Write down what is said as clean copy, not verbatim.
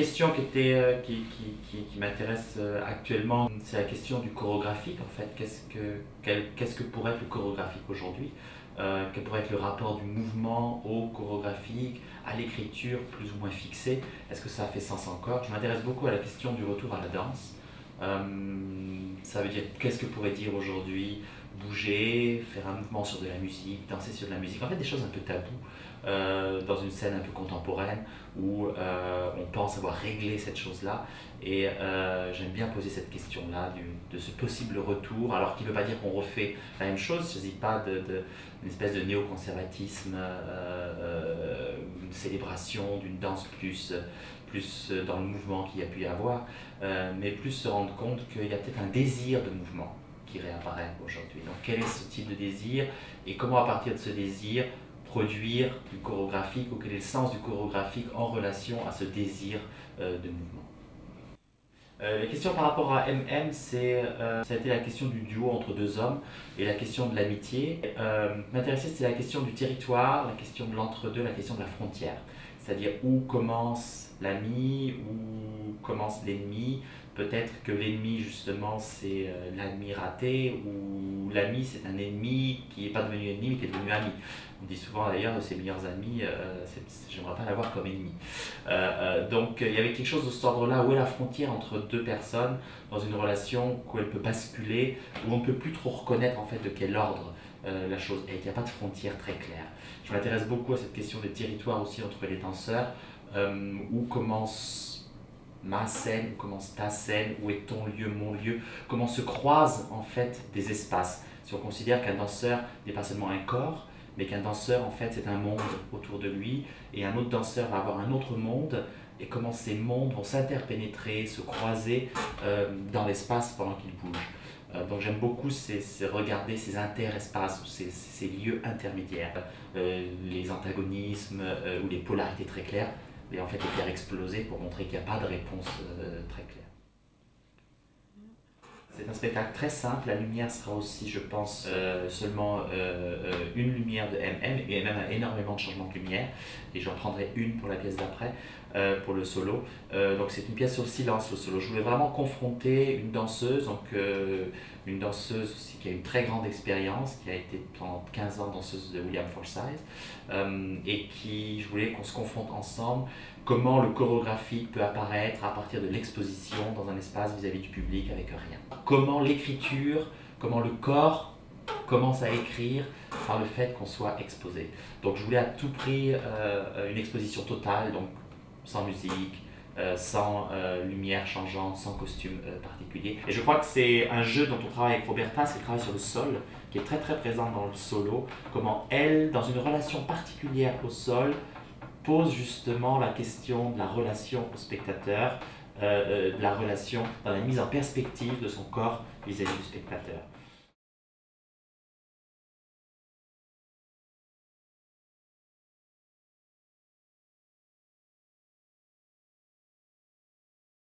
question qui m'intéresse actuellement, c'est la question du chorégraphique en fait. Qu'est-ce que pourrait être le chorégraphique aujourd'hui? Quel pourrait être le rapport du mouvement au chorégraphique, à l'écriture plus ou moins fixée? Est-ce que ça fait sens encore? Je m'intéresse beaucoup à la question du retour à la danse. Ça veut dire qu'est-ce que pourrait dire aujourd'hui bouger, faire un mouvement sur de la musique, danser sur de la musique, en fait des choses un peu taboues dans une scène un peu contemporaine où on pense avoir réglé cette chose-là et j'aime bien poser cette question-là de ce possible retour, alors qui ne veut pas dire qu'on refait la même chose, je ne dis pas une espèce de néoconservatisme, une célébration d'une danse plus dans le mouvement qu'il y a pu y avoir, mais plus se rendre compte qu'il y a peut-être un désir de mouvement qui réapparaît aujourd'hui. Donc quel est ce type de désir et comment à partir de ce désir produire du chorégraphique ou quel est le sens du chorégraphique en relation à ce désir de mouvement. La question par rapport à MM, ça a été la question du duo entre deux hommes et la question de l'amitié. M'intéressait, c'est la question du territoire, la question de l'entre-deux, la question de la frontière. C'est-à-dire où commence l'ami, où commence l'ennemi. Peut-être que l'ennemi, justement, c'est l'ami raté, ou l'ami, c'est un ennemi qui n'est pas devenu ennemi, mais qui est devenu ami. On dit souvent d'ailleurs de ses meilleurs amis, j'aimerais pas l'avoir comme ennemi. Donc il y avait quelque chose de cet ordre-là, où est la frontière entre deux personnes dans une relation où elle peut basculer, où on ne peut plus trop reconnaître en fait de quel ordre la chose est, il n'y a pas de frontière très claire. Je m'intéresse beaucoup à cette question des territoires aussi entre les danseurs, où commence ma scène, où commence ta scène, où est ton lieu, mon lieu, comment se croisent en fait des espaces. Si on considère qu'un danseur n'est pas seulement un corps, mais qu'un danseur en fait c'est un monde autour de lui, et un autre danseur va avoir un autre monde, et comment ces mondes vont s'interpénétrer, se croiser dans l'espace pendant qu'ils bougent. Donc j'aime beaucoup regarder ces interespaces, ces lieux intermédiaires, les antagonismes ou les polarités très claires, et en fait les faire exploser pour montrer qu'il n'y a pas de réponse très claire. C'est un spectacle très simple, la lumière sera aussi, je pense, seulement une lumière de MM, et MM a énormément de changements de lumière, et j'en prendrai une pour la pièce d'après, pour le solo. Donc c'est une pièce sur le silence, le solo. Je voulais vraiment confronter une danseuse, une danseuse aussi qui a une très grande expérience, qui a été pendant 15 ans danseuse de William Forsythe, et je voulais qu'on se confronte ensemble, comment le chorégraphique peut apparaître à partir de l'exposition dans un espace vis-à-vis du public avec rien. Comment l'écriture, comment le corps commence à écrire par le fait qu'on soit exposé. Donc je voulais à tout prix une exposition totale, donc sans musique, sans lumière changeante, sans costume particulier. Et je crois que c'est un jeu dont on travaille avec Roberta, c'est le travail sur le sol, qui est très très présent dans le solo, comment elle, dans une relation particulière au sol, pose justement la question de la relation au spectateur, de la relation dans la mise en perspective de son corps vis-à-vis du spectateur.